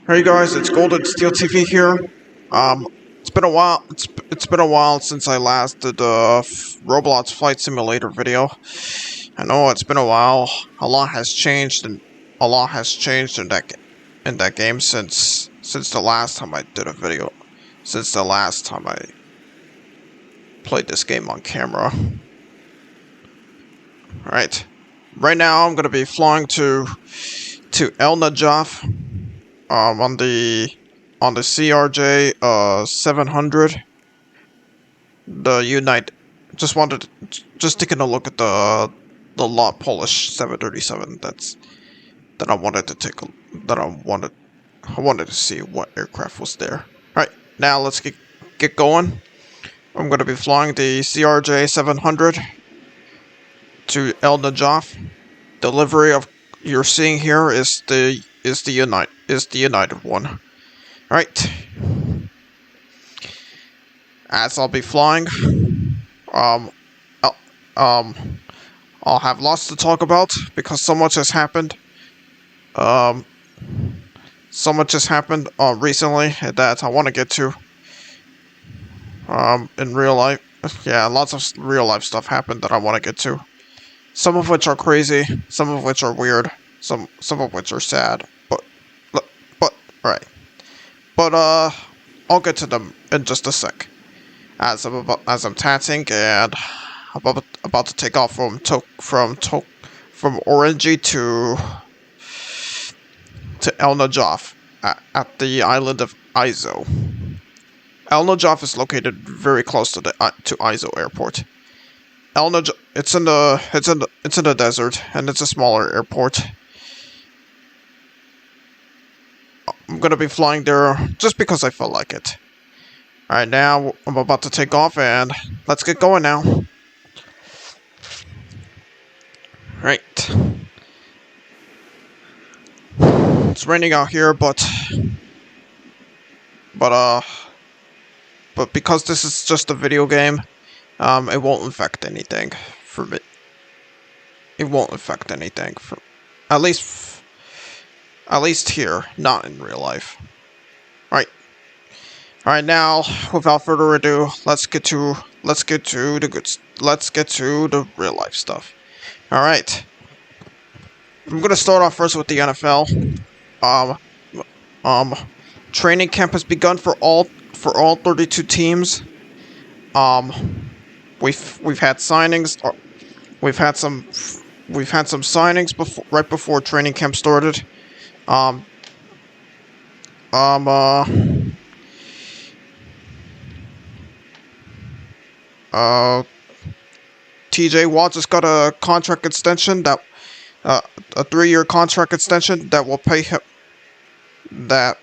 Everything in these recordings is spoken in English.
Hey guys, it's GoldenSteelTV here. It's been a while. It's been a while since I last did a Roblox Flight Simulator video. I know it's been a while. A lot has changed, and a lot has changed in that game since the last time I did a video. Since the last time I played this game on camera. All right. Right now, I'm gonna be flying to El Najaf. On the CRJ 700, the Unite. Just taking a look at the lot Polish 737. That I wanted to take a, that I wanted to see what aircraft was there. All right, now let's get going. I'm going to be flying the CRJ 700 to El Najaf. Delivery of you're seeing here is the United one. All right. As I'll be flying, um, I'll, I'll have lots to talk about because so much has happened. So much has happened recently that I want to get to. In real life, yeah, lots of real life stuff happened that I want to get to. Some of which are crazy, some of which are weird, some of which are sad. But right. But I'll get to them in just a sec. As I'm taxing and about to take off from Orangey to El Najaf at the island of Izo. El Najaf is located very close to Izo Airport. El Najaf, it's in the desert, and it's a smaller airport. I'm gonna be flying there just because I felt like it. Alright, now I'm about to take off, and let's get going now. Right. It's raining out here, but because this is just a video game, it won't affect anything for me. It won't affect anything for, at least here, not in real life. Alright. Alright, now, without further ado, let's get to the real life stuff. Alright. I'm gonna start off first with the NFL. Training camp has begun for all 32 teams. We've had signings. We've had some signings right before training camp started. TJ Watt just got a contract extension a 3-year contract extension that will pay him that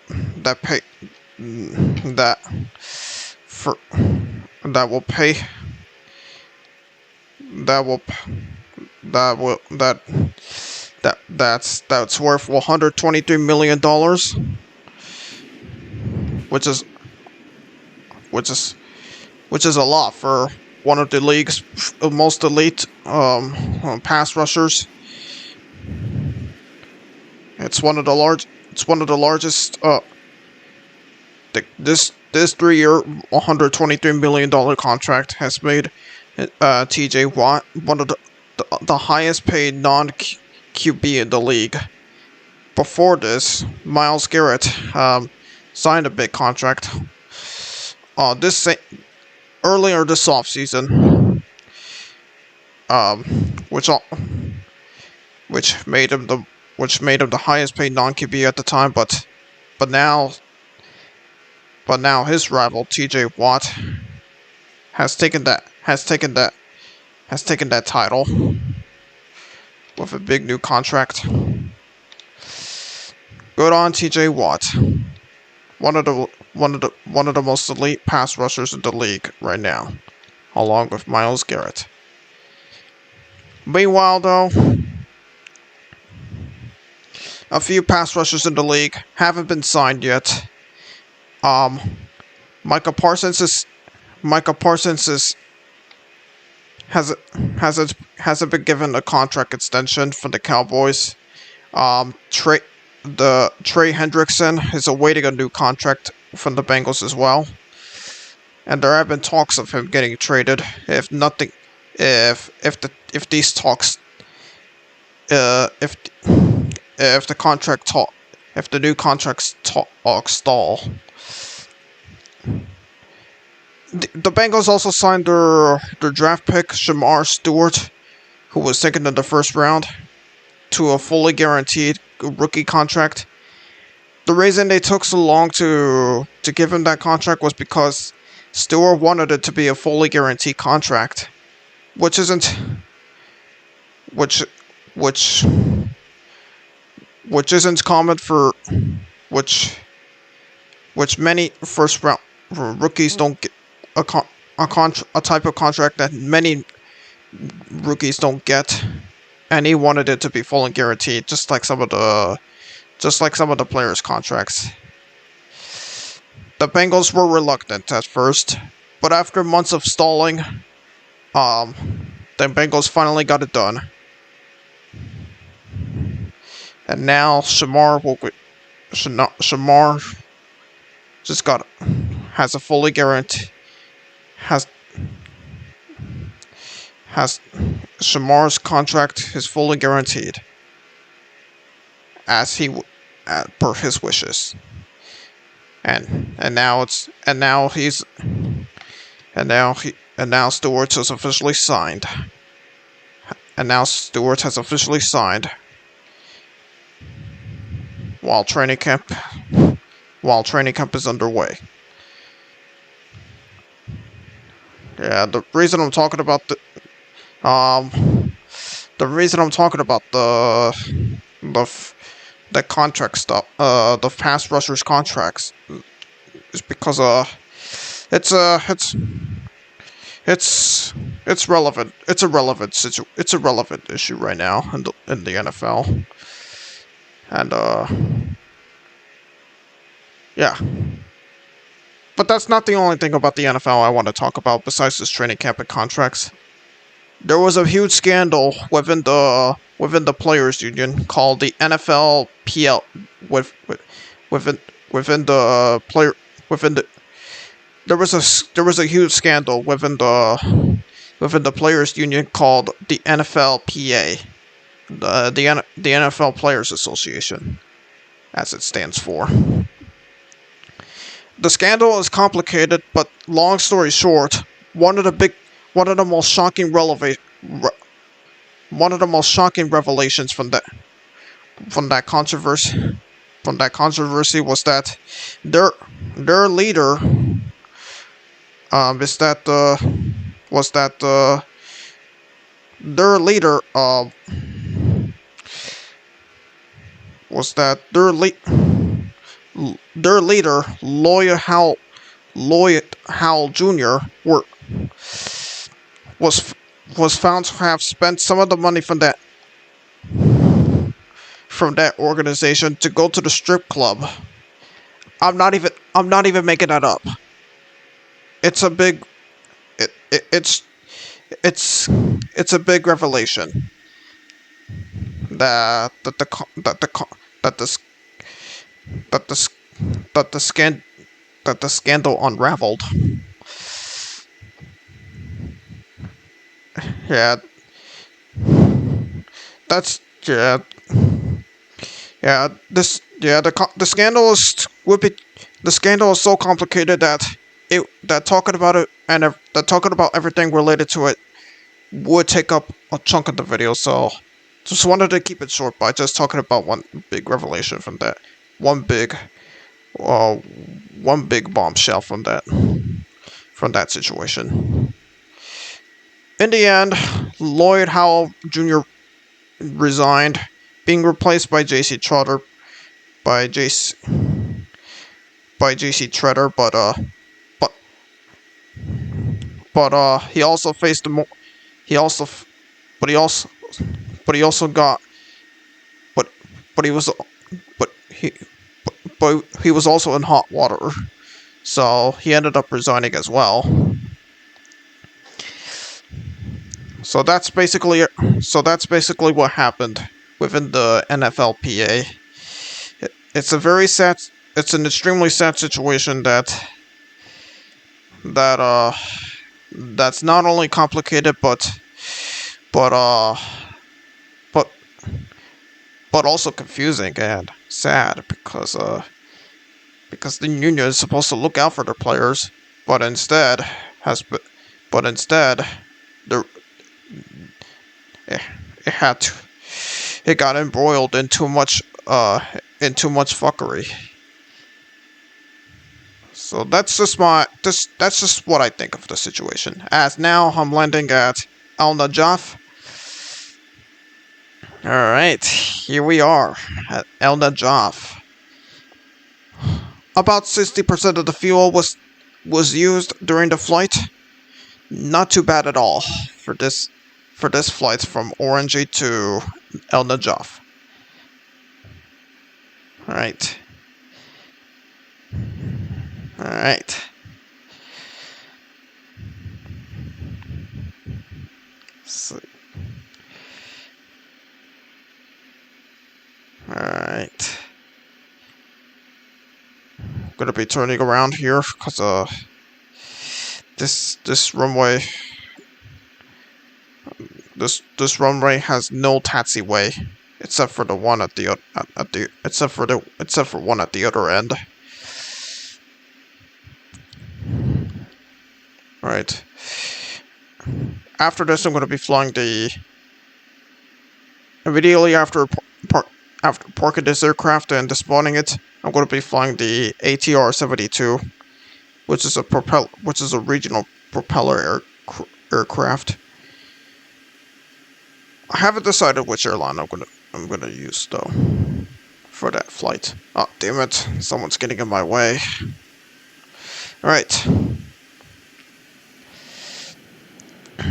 that's worth $123 million, which is a lot for one of the league's most elite pass rushers. It's one of the largest. This 3-year, $123 million contract has made T.J. Watt one of the highest paid non-QB in the league. Before this, Myles Garrett signed a big contract. Earlier this offseason, which made him the highest paid non-QB at the time, but now his rival T.J. Watt has taken that title with a big new contract. Good on T.J. Watt, one of the most elite pass rushers in the league right now, along with Myles Garrett. Meanwhile, though, a few pass rushers in the league haven't been signed yet. Micah Parsons hasn't been given a contract extension from the Cowboys. the Trey Hendrickson is awaiting a new contract from the Bengals as well, and there have been talks of him getting traded. If nothing, if these talks, if the contract talk, if the new contracts stall. The Bengals also signed their draft pick, Shamar Stewart, who was taken in the first round, to a fully guaranteed rookie contract. The reason they took so long to give him that contract was because Stewart wanted it to be a fully guaranteed contract, which isn't which isn't common for which many first round rookies don't get a type of contract that many rookies don't get, and he wanted it to be full and guaranteed, just like some of the players' contracts. The Bengals were reluctant at first, but after months of stalling, the Bengals finally got it done. And now Shamar just has a fully guaranteed has Shamar's contract is fully guaranteed, as per his wishes. And now Stewart has officially signed. And now Stewart has officially signed while training camp is underway. Yeah, the reason I'm talking about the contract stuff, the pass rushers contracts, is because it's relevant. It's a relevant issue right now in the NFL, and yeah. But that's not the only thing about the NFL I want to talk about besides this training camp and contracts. There was a huge scandal within the players' union called the NFLPL there was a huge scandal within the players' union called the NFLPA, the NFL Players Association, as it stands for. The scandal is complicated, but long story short, one of the most shocking revelations from that controversy was that their leader their leader, Lloyd Howell Jr. was found to have spent some of the money from that organization to go to the strip club. I'm not even making that up. It's a big it's a big revelation that the scandal unraveled. Yeah, that's yeah. Yeah, the scandal is so complicated that talking about it and that talking about everything related to it would take up a chunk of the video. So just wanted to keep it short by just talking about one big revelation from that, one big bombshell from that situation. In the end, Lloyd Howell Jr. resigned, being replaced by J.C. Trotter, J.C. Treader, but he also faced he also he was also in hot water, so he ended up resigning as well. So that's basically what happened within the NFLPA. it's a very sad. It's an extremely sad situation that that's not only complicated but uh but but also confusing and sad because the union is supposed to look out for their players, but instead has but instead the it, it had to it got embroiled in too much fuckery. So that's just what I think of the situation. As now I'm landing at Al Najaf. Alright, here we are at El Najaf. About 60% of the fuel was used during the flight. Not too bad at all for this flight from Orangey to El Najaf. Alright. Alright. So, alright. I'm gonna be turning around here because this runway this runway has no taxiway except for the one at the except for one at the other end. Right. After this, I'm going to be flying immediately after parking this aircraft and despawning it. I'm going to be flying the ATR-72, which is a regional propeller aircraft. I haven't decided which airline I'm gonna use though for that flight. Oh damn it! Someone's getting in my way. All right.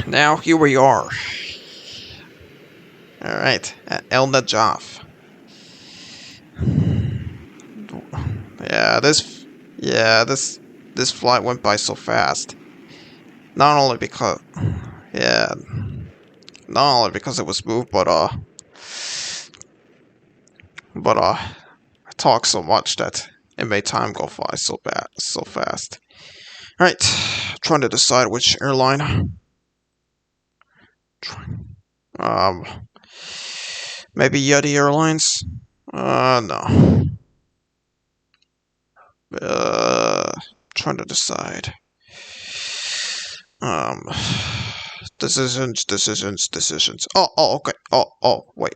Now here we are. All right, at El Najaf. This flight went by so fast. Not only because it was smooth, but I talk so much that it made time go by so fast. All right, trying to decide which airline. Maybe Yeti Airlines? No. Trying to decide. Decisions. Oh, okay. Oh, wait.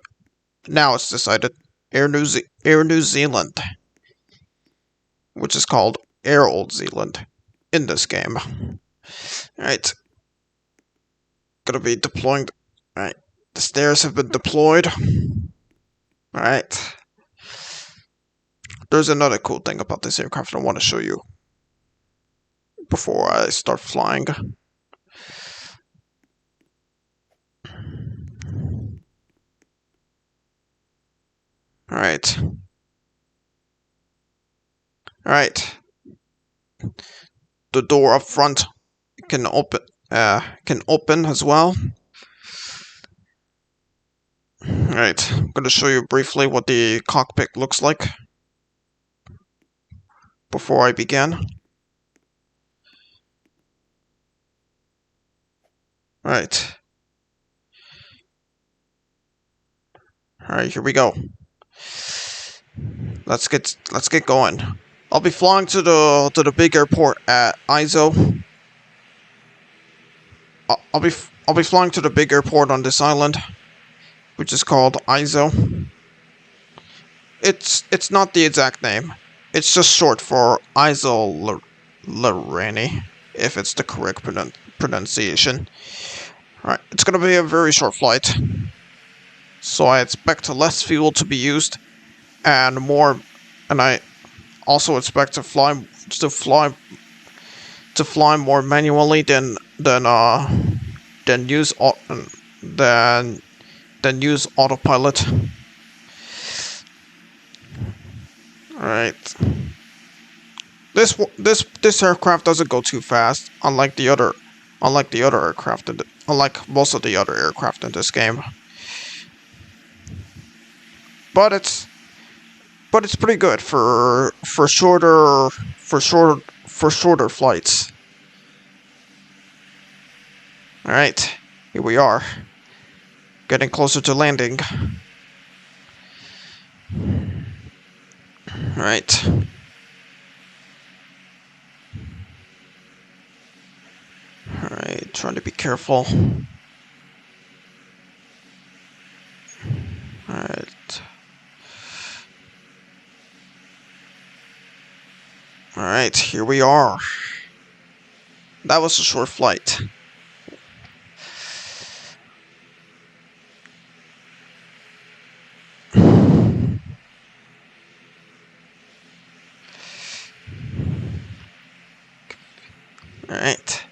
Now it's decided. Air New Zealand, which is called Air Old Zealand in this game. All right. Gonna be deploying. All right. The stairs have been deployed. Alright. There's another cool thing about this aircraft I want to show you before I start flying. Alright. Alright. The door up front can open as well. Alright, I'm going to show you briefly what the cockpit looks like before I begin. Alright. Alright, here we go. Let's get going. I'll be flying to the big airport at Izo. I'll be flying to the big airport on this island, which is called Izo. It's not the exact name. It's just short for Izo Lorani, if it's the correct pronunciation. Alright, it's gonna be a very short flight, so I expect less fuel to be used, and I also expect to fly more manually than use autopilot. Alright. This aircraft doesn't go too fast, unlike most of the other aircraft in this game. But but it's pretty good for shorter flights. All right, here we are, getting closer to landing. All right. All right, trying to be careful. All right. All right, here we are. That was a short flight. All right.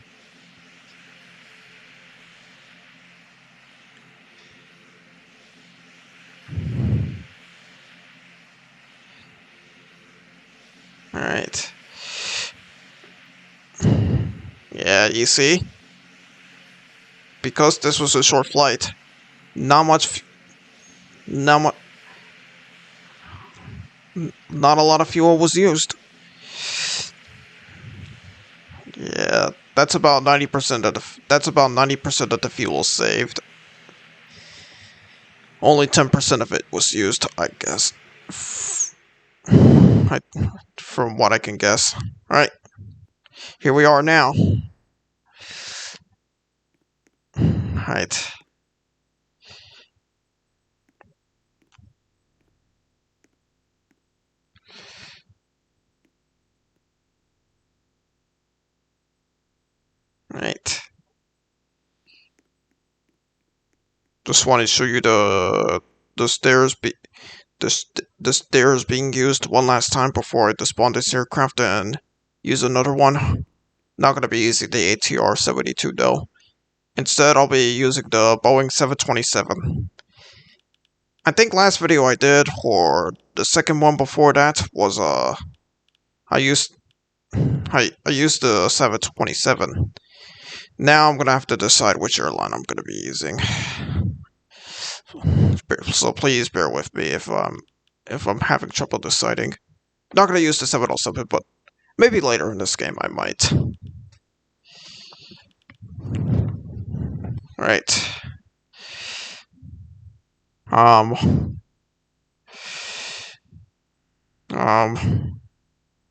All right. Yeah, you see? Because this was a short flight, not much, not much, not a lot of fuel was used. Yeah, that's about 90% of the fuel saved. Only 10% of it was used, I guess. From what I can guess. All right, here we are now. All right. All right. Just want to show you the stairs the stairs being used one last time before I despawn this aircraft and use another one. Not gonna be using the ATR-72 though. Instead, I'll be using the Boeing 727. I think last video I did, or the second one before that, was I used I used the 727. Now I'm gonna have to decide which airline I'm gonna be using. So please bear with me if I'm having trouble deciding. Not gonna use the 707, but maybe later in this game I might. Alright. Um,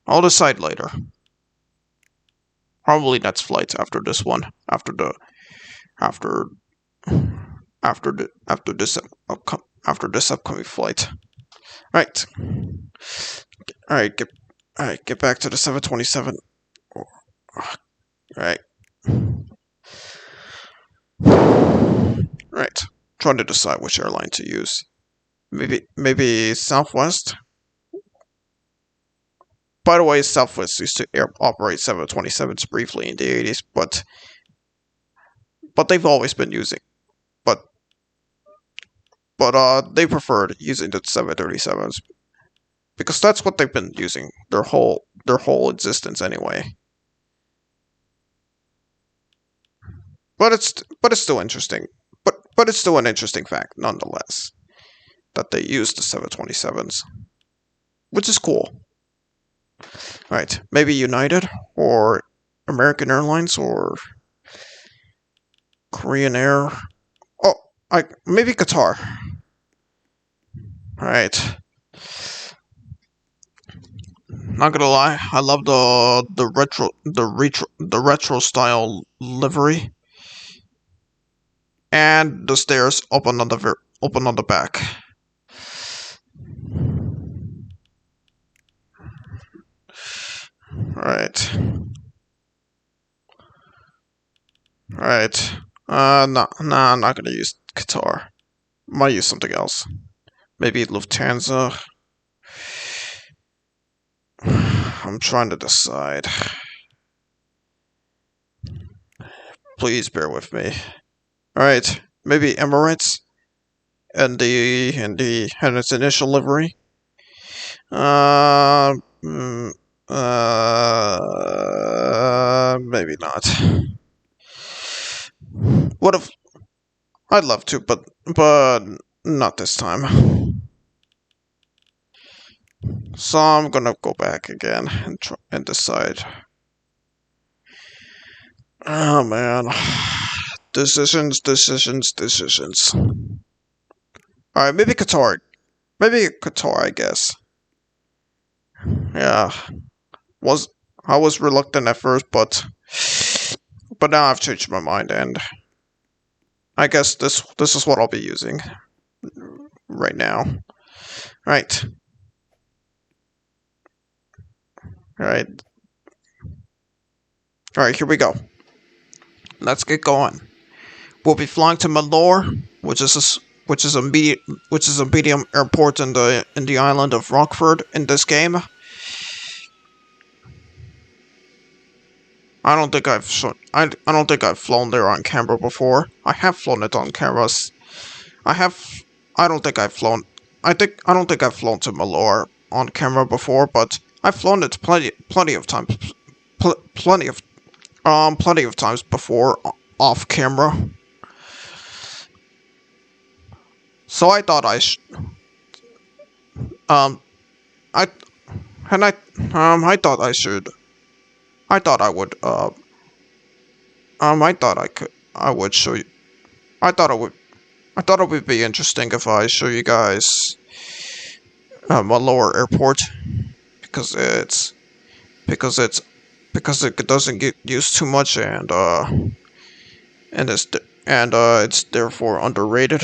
I'll decide later. Probably next flight after this one. After this upcoming flight. Right. Alright, get back to the 727. Right. Right. Trying to decide which airline to use. Maybe Southwest? By the way, Southwest used to operate 727s briefly in the 80s, but they've always been using, but they preferred using the 737s because that's what they've been using their whole existence anyway. But it's still interesting. But it's still an interesting fact nonetheless that they use the 727s, which is cool. Right, maybe United or American Airlines or Korean Air. Oh, maybe Qatar. Right. Not gonna lie, I love the retro style livery, and the stairs open on the back. Right. Right. No, nah, I'm not gonna use Qatar. Might use something else. Maybe Lufthansa. I'm trying to decide. Please bear with me. Alright, maybe Emirates and its initial livery. Maybe not. What if I'd love to, but not this time. So I'm gonna go back again and try and decide. Oh man. Decisions, decisions, decisions. Alright, maybe Qatar. Maybe Qatar, I guess. Yeah. Was I was reluctant at first, but now I've changed my mind, and I guess this is what I'll be using right now. Right. Alright. Alright, here we go. Let's get going. We'll be flying to Malor, which is a medium airport in the island of Rockford in this game. I don't think I don't think I've flown there on camera before. I have flown it on cameras. I don't think I've flown I don't think I've flown to Malor on camera before, but I've flown it plenty of times plenty of times before off camera. So I thought um I and I thought I thought I would I thought I would show you I thought I thought it would be interesting if I show you guys my lower airport because it's because it doesn't get used too much and it's therefore underrated.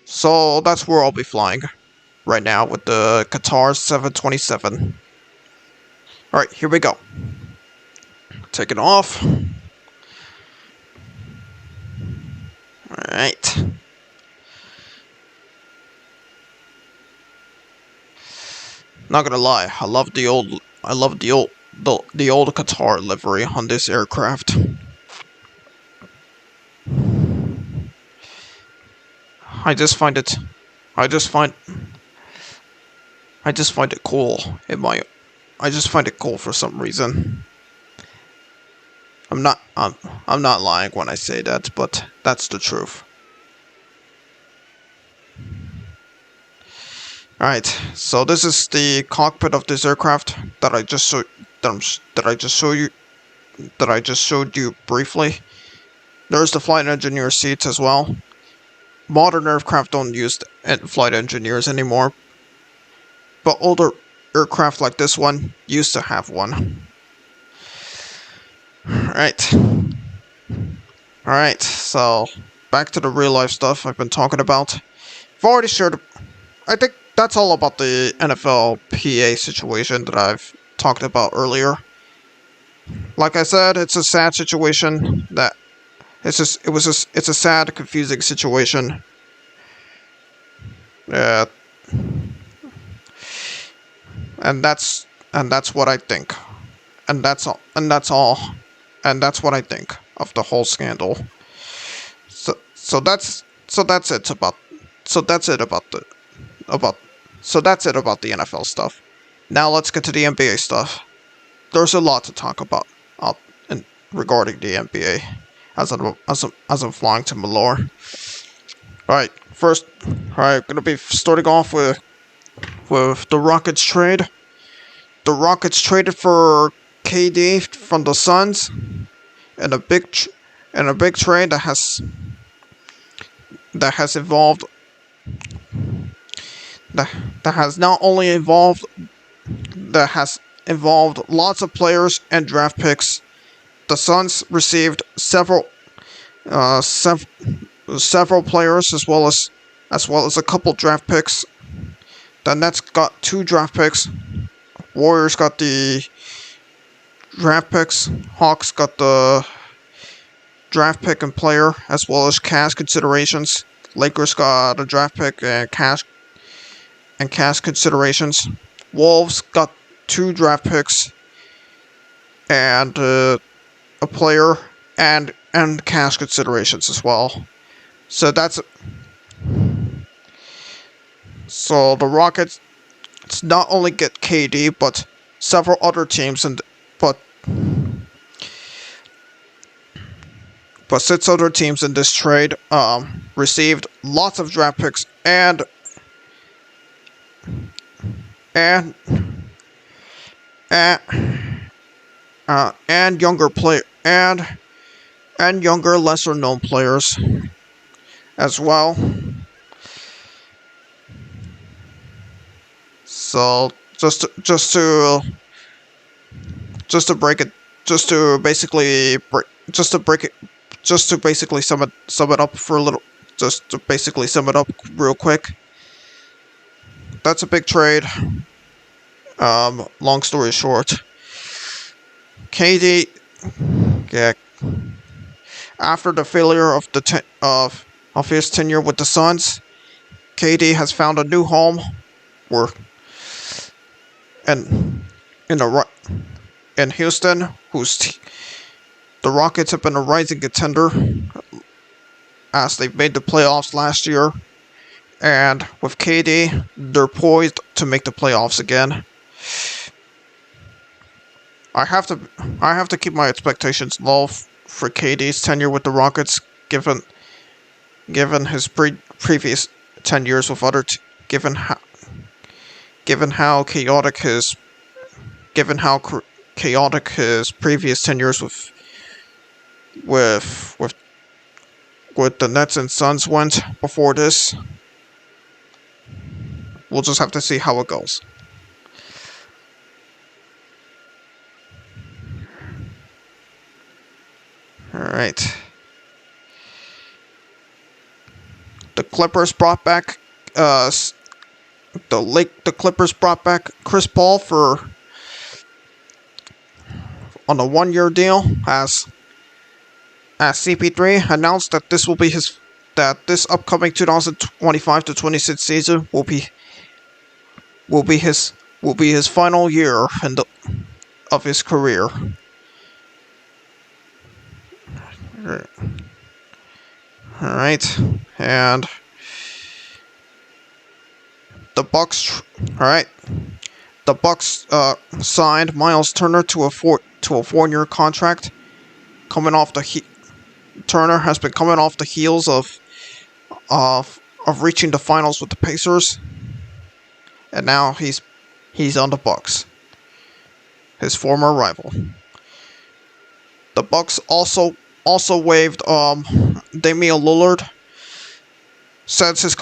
So that's where I'll be flying right now with the Qatar 727. All right, here we go. Take it off. All right. Not gonna lie, I love the old Qatar livery on this aircraft. I just find it I just find it cool. I just find it cool for some reason. I'm not lying when I say that, but that's the truth. Alright, so this is the cockpit of this aircraft that I just showed you briefly. There's the flight engineer seats as well. Modern aircraft don't use flight engineers anymore, but older aircraft like this one used to have one. Alright, so back to the real life stuff I've been talking about. I've already shared, I think that's all about the NFL PA situation that I've talked about earlier. Like I said, it's a sad situation that it's a sad, confusing situation. And that's what I think. And that's all. And that's all. And that's what I think of the whole scandal. So that's it about the NFL stuff. Now let's get to the NBA stuff. There's a lot to talk about regarding the NBA as I'm flying to Malor. Alright, first, gonna be starting off with the Rockets trade. The Rockets traded for KD from the Suns, and a big trade that has involved that has not only involved that has involved lots of players and draft picks. The Suns received several players as well as a couple draft picks. The Nets got 2 draft picks. Warriors got the draft picks. Hawks got the draft pick and player as well as cash considerations. Lakers got a draft pick and cash considerations. Wolves got 2 draft picks and a player and cash considerations as well. So the Rockets not only get KD but several other teams but 6 other teams in this trade received lots of draft picks and and and and younger play and younger, lesser known players as well. So just to break it, just to basically break, just to break it, just to basically sum it up for a little, just to basically sum it up real quick. That's a big trade. Long story short, KD, yeah, after the failure of of his tenure with the Suns, KD has found a new home where and in a in Houston, the Rockets have been a rising contender as they made the playoffs last year, and with KD, they're poised to make the playoffs again. I have to I have to keep my expectations low for KD's tenure with the Rockets, given his previous 10 years with given how chaotic his given how chaotic his previous 10 years with with with the Nets and Suns went before this. We'll just have to see how it goes. All right. The Clippers brought back the Clippers brought back Chris Paul for on a 1-year deal as CP3 announced that this upcoming 2025 to 26 season will be his final year of his career. All right, and the Bucks. All right, the Bucks signed Miles Turner to a 4-year contract. Turner has been coming off the heels of reaching the finals with the Pacers, and now he's on the Bucks, his former rival. The Bucks also waived Damian Lillard since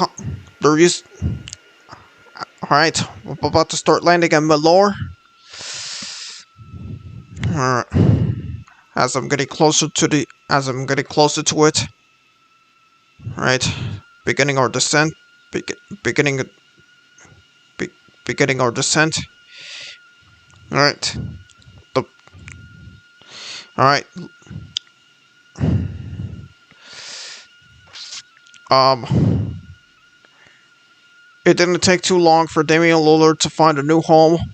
they're used. All right, we're about to start landing at Malore. All right. As I'm getting closer to it. All right, beginning our descent. Beginning our descent. All right. All right. It didn't take too long for Damian Lillard to find a new home,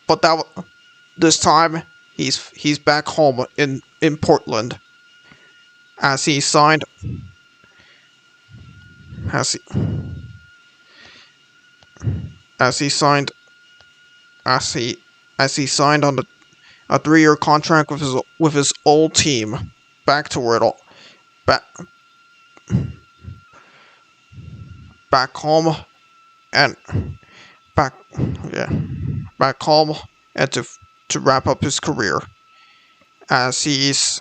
but this time he's back home in Portland as he signed as he as he signed as he signed on a 3-year contract with his old team, back to where it all back back home and back yeah back home and to wrap up his career as he's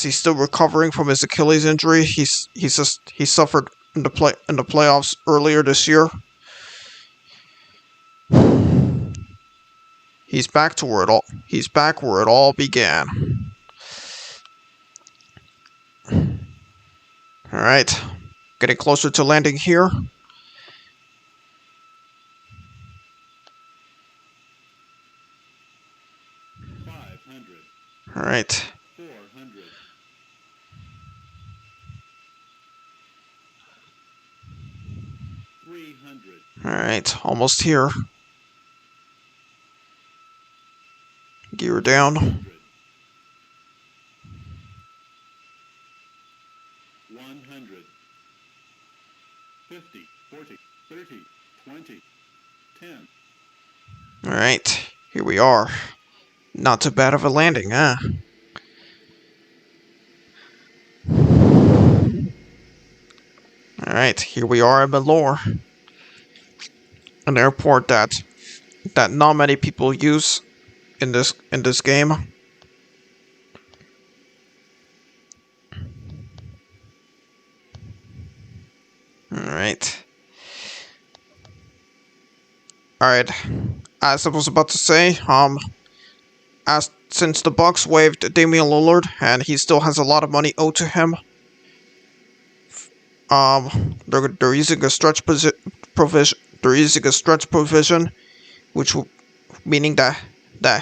still recovering from his Achilles injury. He suffered in the playoffs earlier this year. He's back where it all began. All right, getting closer to landing here. 500. All right. 400. 300. All right, almost here. Gear down. 100. 50, 40, 30, 20, 10. All right, here we are. Not too bad of a landing, huh? All right, here we are at Malore. an airport that not many people use in this game. Alright. Alright. As I was about to say, as since the Bucks waived Damian Lillard and he still has a lot of money owed to him, they're using a stretch provision. They're using a stretch provision, which meaning that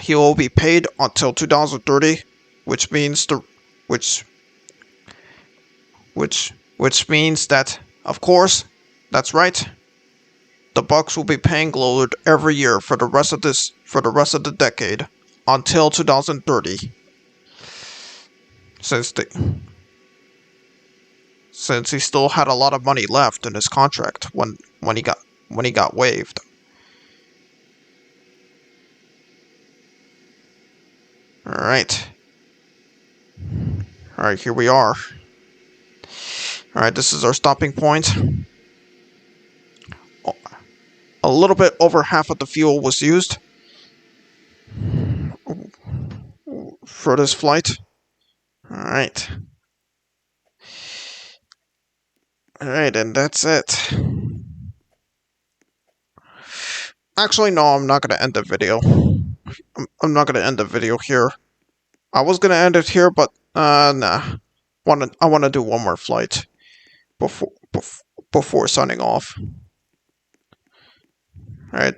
he will be paid until 2030, which means which which means that, of course, that's right. The Bucks will be paying Lillard every year for the rest of the decade until 2030. Since the since he still had a lot of money left in his contract when he got waived. All right. All right, here we are. All right, this is our stopping point. A little bit over half of the fuel was used for this flight. All right. All right, and that's it. Actually, no, I'm not gonna end the video. I'm not gonna end the video here. I was gonna end it here, but nah. I wanna do one more flight before signing off. All right,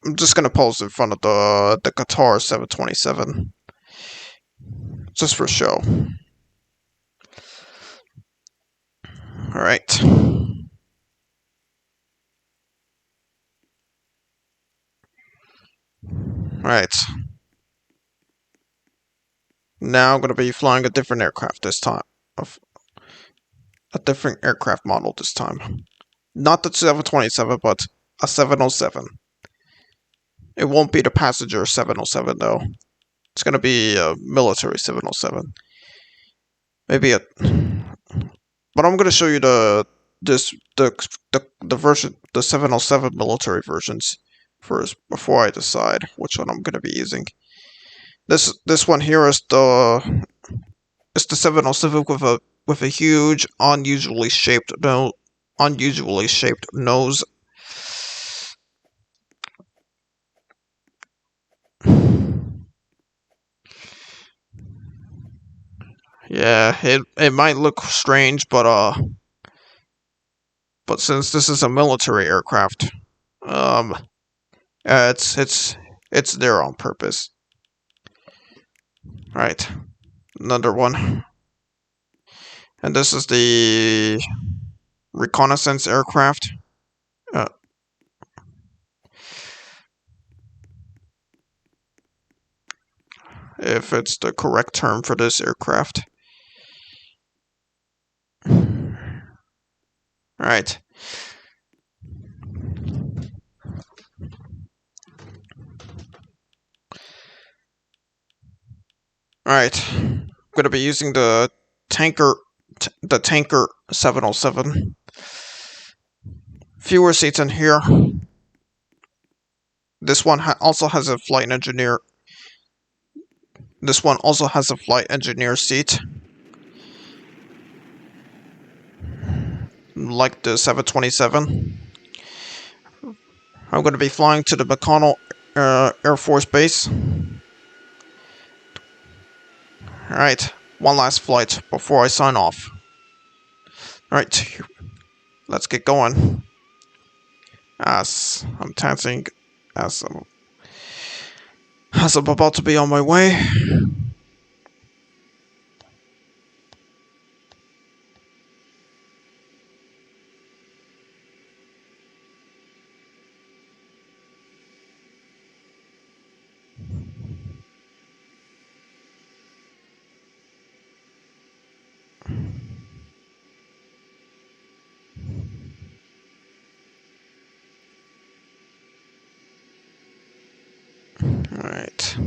I'm just gonna pose in front of the Qatar 727, just for show. All right. All right. Now I'm gonna be flying a different aircraft this time. A different aircraft model this time. Not the 727, but a 707. It won't be the passenger 707 though. It's gonna be a military 707. Maybe a. But I'm gonna show you the version, the 707 military versions first before I decide which one I'm gonna be using. This one here is the 707 with a huge unusually shaped nose. Yeah, it might look strange, but since this is a military aircraft, um, it's there on purpose. All right, another one, and this is the reconnaissance aircraft. Uh, if it's the correct term for this aircraft. All right. All right. I'm gonna be using the tanker 707. Fewer seats in here. This one also has a flight engineer. This one also has a flight engineer seat, like the 727. I'm going to be flying to the McConnell Air Force Base. Alright, one last flight before I sign off. Alright, let's get going. As I'm tensing, as I'm about to be on my way. Alright.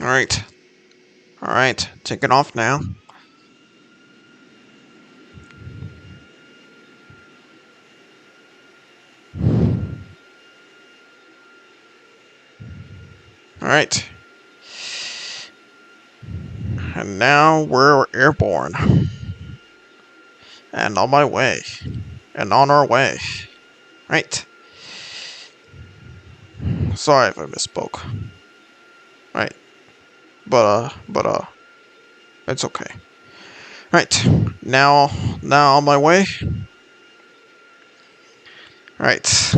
Alright. Alright, taking off now. Alright. And now we're airborne. And on my way. And on our way. Right. Sorry if I misspoke. Right. But, it's okay. Right. Now on my way. Right.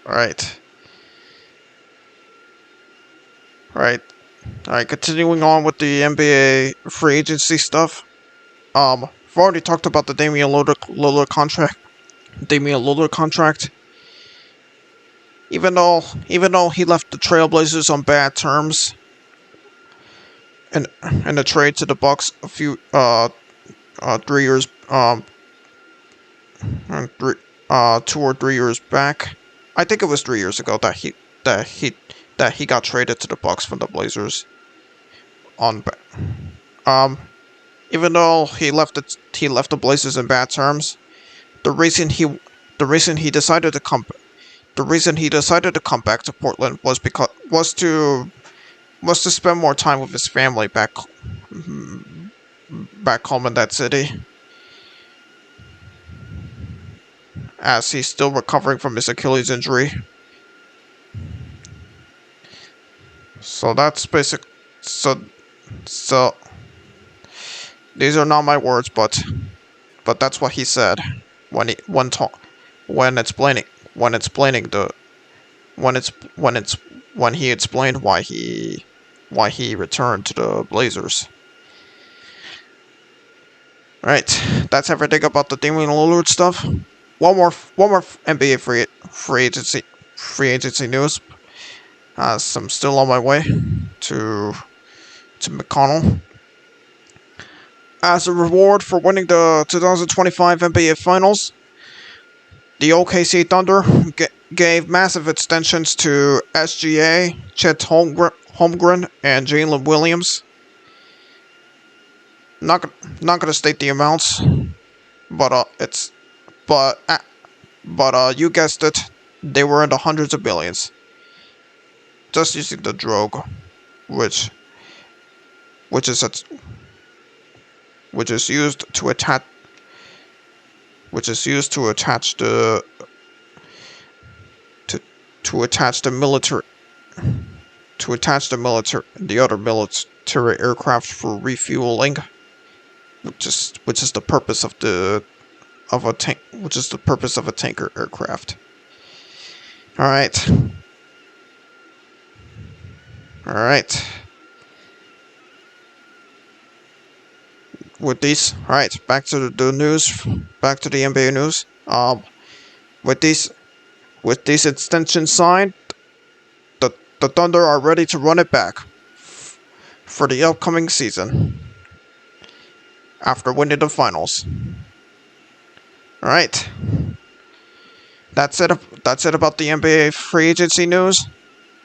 Right. Right. Alright, continuing on with the NBA free agency stuff. We've already talked about the Damian Lillard contract. Damian Lillard contract. Even though he left the Trailblazers on bad terms in the trade to the Bucks a few 3 years 2 or 3 years back. I think it was 3 years ago that he got traded to the Bucks from the Blazers. On um, even though he left the Blazers in bad terms, the reason he decided to come back to Portland was to spend more time with his family back home in that city, as he's still recovering from his Achilles injury. So that's basic. So these are not my words, but that's what he said when explaining when he explained why he returned to the Blazers. Right, that's everything about the Damian Lillard stuff. One more NBA free agency news. As I'm still on my way to McConnell. As a reward for winning the 2025 NBA Finals, the OKC Thunder gave massive extensions to SGA, Chet Holmgren, and Jalen Williams. Not gonna state the amounts, but you guessed it, they were in the hundreds of billions. Just using the drogue, which is used to attach the other military aircraft for refueling, which is the purpose of a tanker aircraft. All right. With these, all right, back to the news, back to the NBA news. With these extensions signed, the Thunder are ready to run it back for the upcoming season after winning the finals. All right. That's it about the NBA free agency news.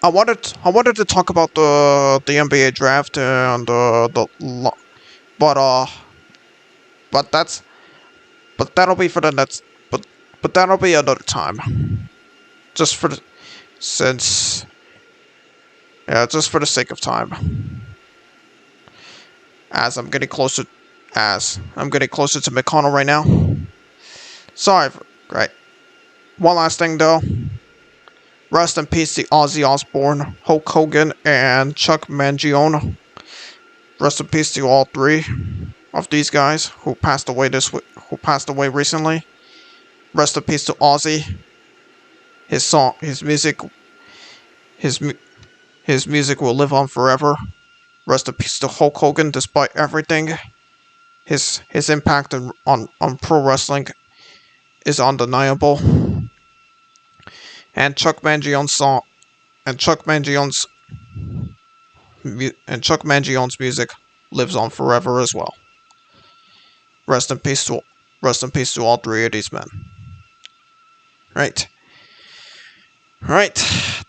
I wanted to talk about the NBA draft and but that'll be for the next but that'll be another time. Just for the just for the sake of time. As I'm getting closer to McConnell right now. Sorry, right. One last thing though. Rest in peace to Ozzy Osbourne, Hulk Hogan, and Chuck Mangione. Rest in peace to all three of these guys who passed away recently. Rest in peace to Ozzy. His music will live on forever. Rest in peace to Hulk Hogan. Despite everything, his impact on pro wrestling is undeniable. And Chuck Mangione's music lives on forever as well. Rest in peace to all three of these men. Right.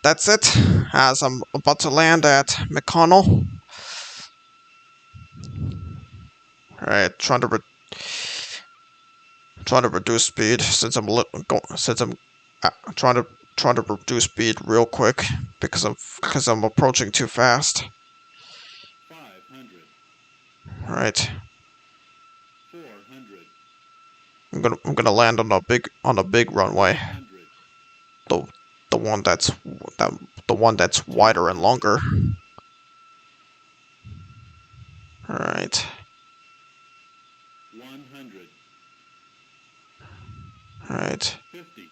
that's it, as I'm about to land at McConnell. Alright, trying to reduce speed since I'm trying to reduce speed real quick because I'm approaching too fast. 500. Alright, 400. I'm gonna land on a big runway. 300. The the one that's the one that's wider and longer. Alright. 100. Alright. 50.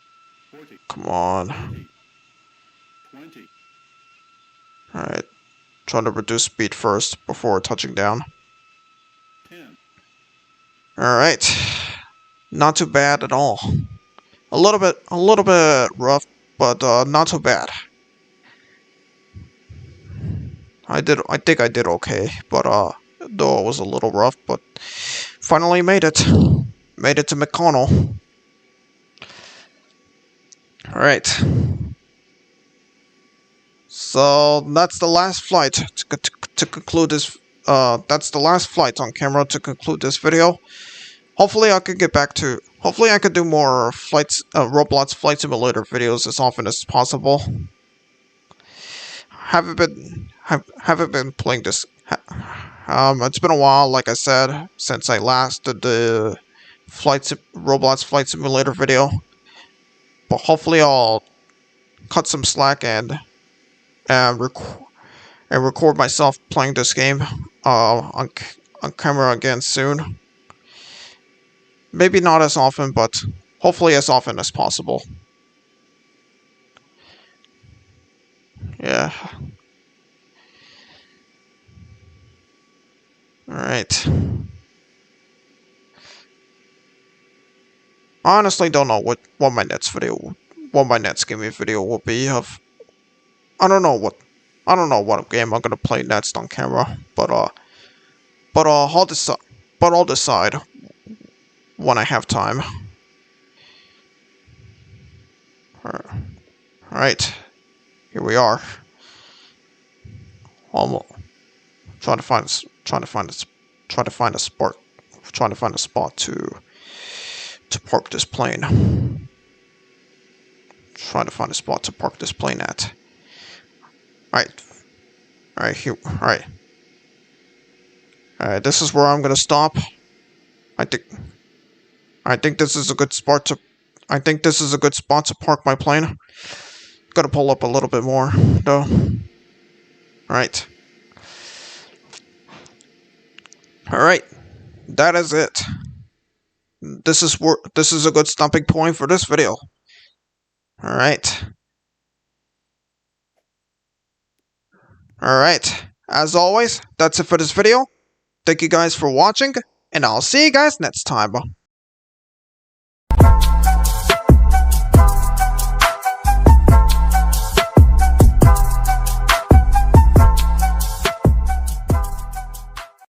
40. Come on. 30. 20. Alright. Trying to reduce speed first before touching down. 10. Alright. Not too bad at all. A little bit rough, but not too bad. I think I did okay, but though it was a little rough, but finally made it. Made it to McConnell. Alright. So that's the last flight to conclude this. That's the last flight on camera to conclude this video. Hopefully I could get back to. Hopefully I could do more Roblox Flight Simulator videos as often as possible. Haven't been playing this. It's been a while, like I said, since I last did the Roblox Flight Simulator video. But hopefully I'll cut some slack and record myself playing this game on camera again soon. Maybe not as often, but hopefully as often as possible. Yeah. Alright. I honestly don't know what my next gaming video will be of. I don't know what game I'm gonna play next on camera, but I'll decide when I have time. Alright. Here we are. Almost trying to find a spot to park this plane. Trying to find a spot to park this plane at. Alright, here. Alright, this is where I'm gonna stop. I think this is a good spot to. I think this is a good spot to park my plane. Gotta pull up a little bit more, though. Alright. Alright. That is it. This is a good stopping point for this video. Alright. Alright. As always, that's it for this video. Thank you guys for watching, and I'll see you guys next time.